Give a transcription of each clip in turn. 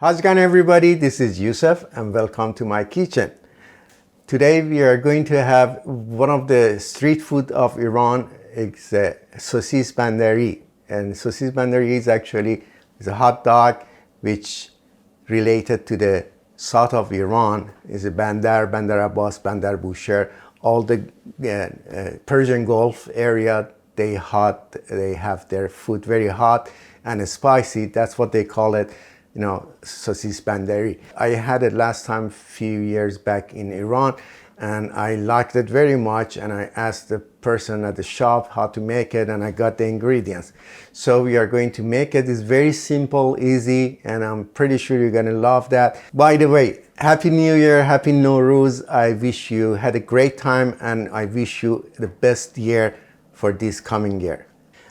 How's it going, everybody? This is Yousef and welcome to my kitchen. Today we are going to have one of the street food of Iran. It's Sosis Bandari, and Sosis Bandari is actually a hot dog which related to the south of Iran. Is a Bandar Abbas, Bandar Bushehr. All the Persian Gulf area, they have their food very hot and spicy. That's what they call it. Sosis Bandari. I had it last time a few years back in Iran, and I liked it very much, and I asked the person at the shop how to make it, and I got the ingredients. So we are going to make it. It's very simple, easy, and I'm pretty sure you're gonna love that. By the way, Happy New Year, Happy Nowruz. I wish you had a great time, and I wish you the best year for this coming year.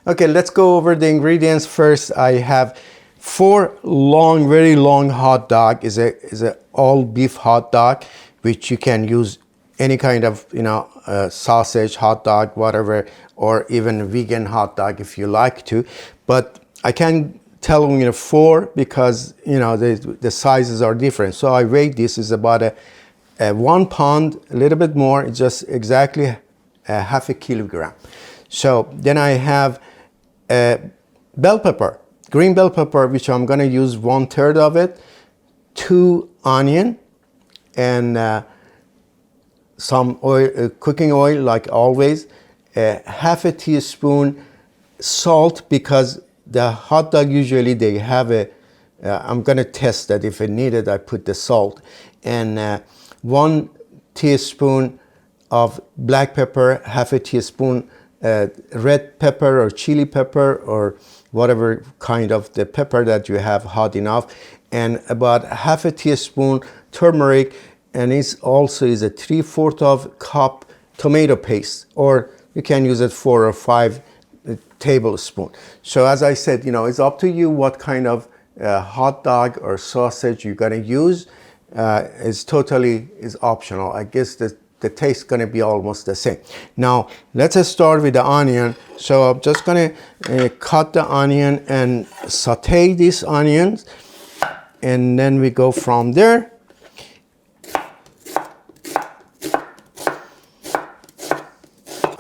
Okay, let's go over the ingredients. First, I have 4 long, very long hot dog. Is a all beef hot dog, which you can use any kind of sausage hot dog, whatever, or even a vegan hot dog if you like to. But I can tell 4 because the sizes are different. So I weighed this is about a 1 pound, a little bit more. It's just exactly a half a kilogram. So then I have bell pepper. Green bell pepper, which I'm gonna use 1/3 of it, 2 onion, and some oil, cooking oil, like always, half a teaspoon salt, because the hot dog usually they have I'm gonna test that. If it needed, I put the salt, and 1 teaspoon of black pepper, half a teaspoon red pepper or chili pepper, or whatever kind of the pepper that you have hot enough, and about half a teaspoon turmeric, and it's also is a 3/4 of cup tomato paste, or you can use it 4 or 5 tablespoons. So as I said, it's up to you what kind of hot dog or sausage you're gonna use. It's totally optional. I guess the taste is going to be almost the same. Now, let's start with the onion. So I'm just going to cut the onion and saute these onions, and then we go from there.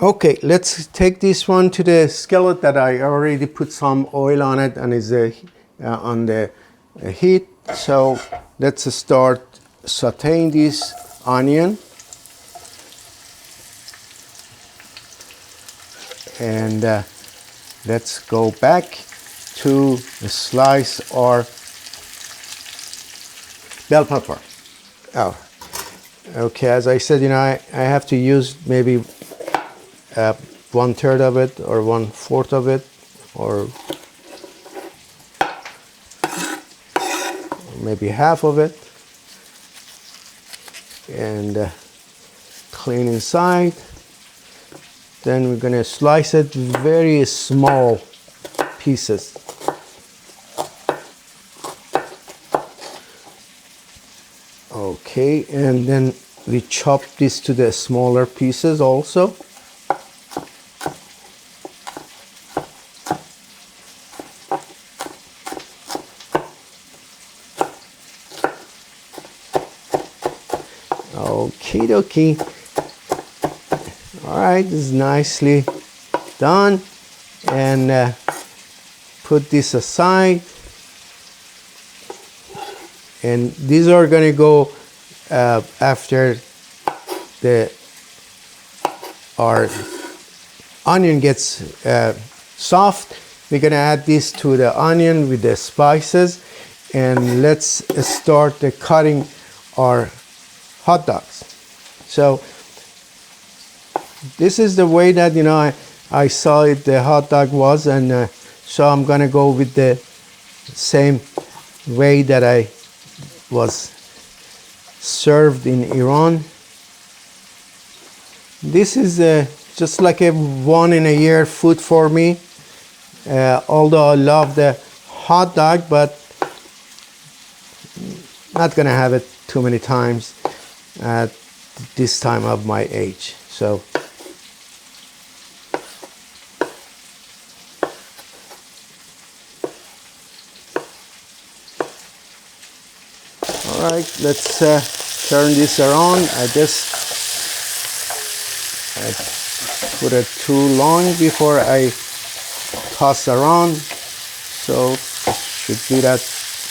Okay, let's take this one to the skillet that I already put some oil on it, and is on the heat. So let's start sauteing this onion. And let's go back to slice our bell pepper. Oh, okay. As I said, I have to use maybe 1/3 of it, or 1/4 of it, or maybe half of it, and clean inside. Then we're going to slice it very small pieces. Okay, and then we chop this to the smaller pieces also. Okie dokie. All right, this is nicely done, and put this aside. And these are going to go after our onion gets soft. We're going to add this to the onion with the spices, and let's start cutting our hot dogs. So this is the way that I saw it, the hot dog was, and so I'm gonna go with the same way that I was served in Iran. This is just like a one in a year food for me. Although I love the hot dog, but not gonna have it too many times at this time of my age. So All right, let's turn this around. I put it too long before I toss around, so should do that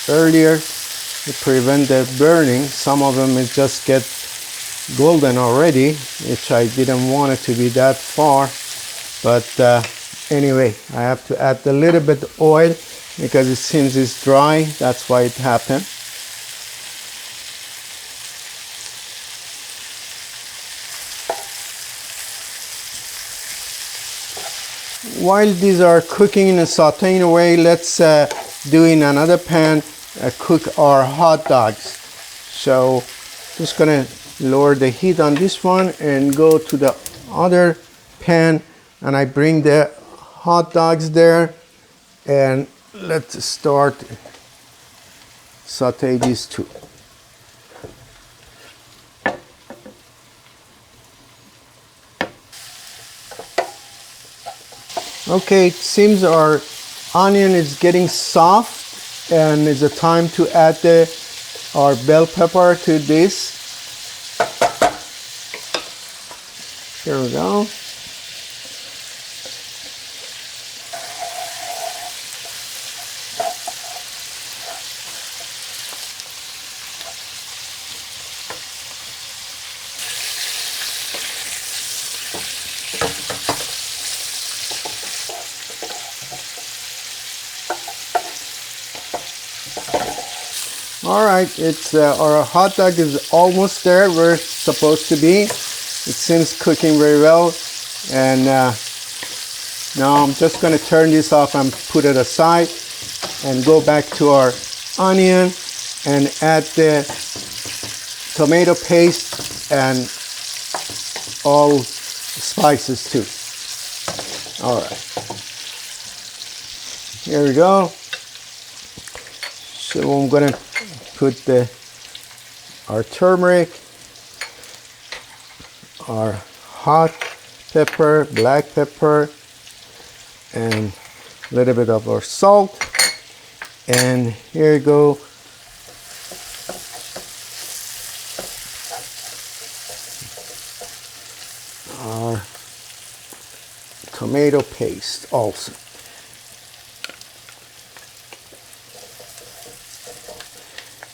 earlier to prevent the burning. Some of them it just get golden already, which I didn't want it to be that far, but anyway, I have to add a little bit oil because it seems it's dry. That's why it happened. While these are cooking and sauteing away, let's do in another pan cook our hot dogs. So just gonna lower the heat on this one and go to the other pan, and I bring the hot dogs there, and let's start saute these two. Okay, it seems our onion is getting soft, and it's a time to add our bell pepper to this. Here we go. All right, it's our hot dog is almost there where it's supposed to be. It seems cooking very well, and now I'm just going to turn this off and put it aside and go back to our onion and add the tomato paste and all spices too. All right, here we go. So I'm going to put our turmeric, our hot pepper, black pepper, and a little bit of our salt. And here you go. Our tomato paste also.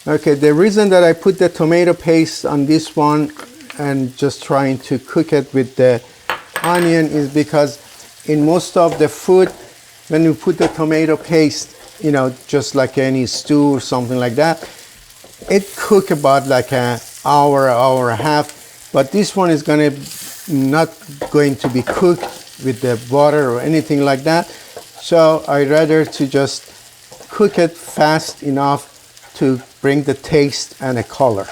Okay, the reason that I put the tomato paste on this one and just trying to cook it with the onion is because in most of the food, when you put the tomato paste, you know, just like any stew or something like that, it cook about like an hour, hour and a half. But this one is not going to be cooked with the water or anything like that. So I rather to just cook it fast enough to bring the taste and a color.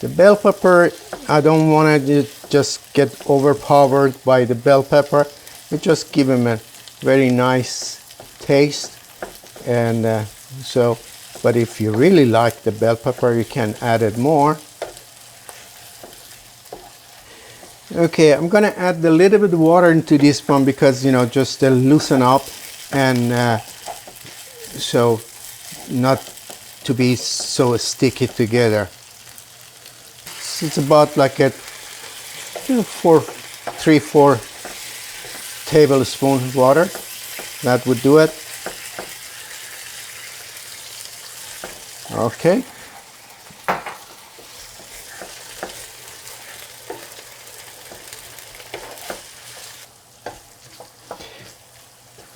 The bell pepper, I don't want to just get overpowered by the bell pepper. It just give them a very nice taste. And but if you really like the bell pepper, you can add it more. Okay, I'm gonna add a little bit of water into this one because, you know, just to loosen up and so not to be so sticky together. It's about like a 3-4 tablespoons water. That would do it. Okay.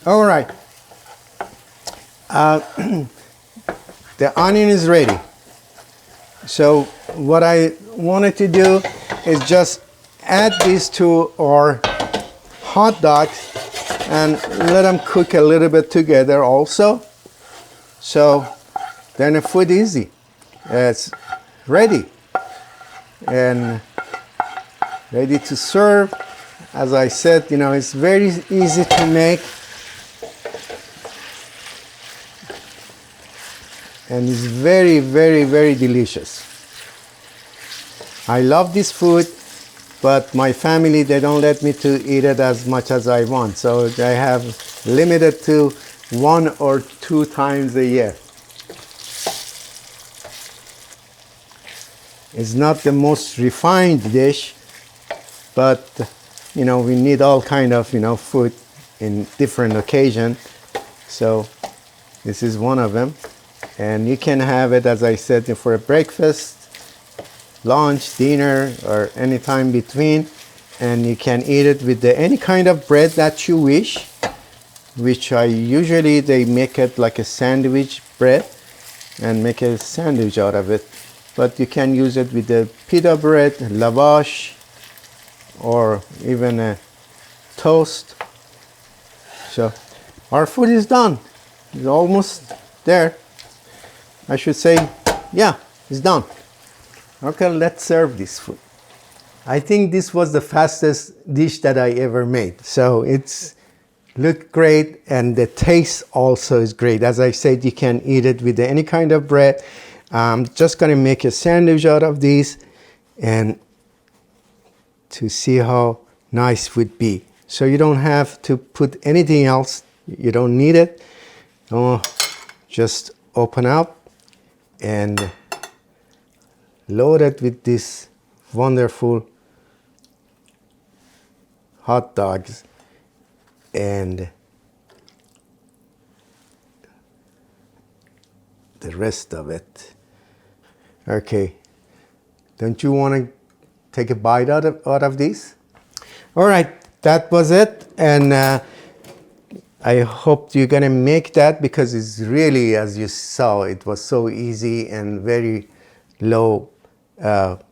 All right, the onion is ready. So what I wanted to do is just add these to our hot dogs and let them cook a little bit together also. So then the food is easy. It's ready and ready to serve. As I said, you know, it's very easy to make. And it's very, very, very delicious. I love this food, but my family, they don't let me to eat it as much as I want. So I have limited to 1 or 2 times a year. It's not the most refined dish, but you know, we need all kind of, you know, food in different occasion. So this is one of them. And you can have it, as I said, for a breakfast, lunch, dinner, or any time between. And you can eat it with any kind of bread that you wish, which I usually, they make it like a sandwich bread and make a sandwich out of it. But you can use it with the pita bread, lavash, or even a toast. So our food is done. It's almost there. I should say, yeah, it's done. Okay, let's serve this food. I think this was the fastest dish that I ever made. So it's looked great, and the taste also is great. As I said, you can eat it with any kind of bread. I'm just gonna make a sandwich out of these and to see how nice it would be. So you don't have to put anything else. You don't need it. Oh, just open up and load it with this wonderful hot dogs and the rest of it. Okay, don't you want to take a bite out of these? All right, that was it, and I hope you're gonna make that, because it's really, as you saw, it was so easy and very low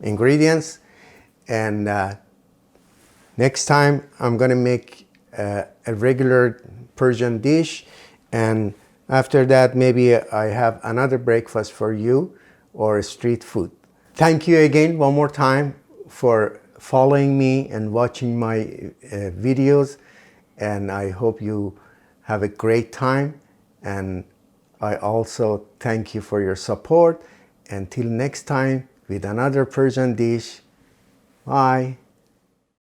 ingredients. And next time I'm gonna make a regular Persian dish, and after that maybe I have another breakfast for you or street food. Thank you again one more time for following me and watching my videos, and I hope you have a great time, and I also thank you for your support. Until next time with another Persian dish. Bye.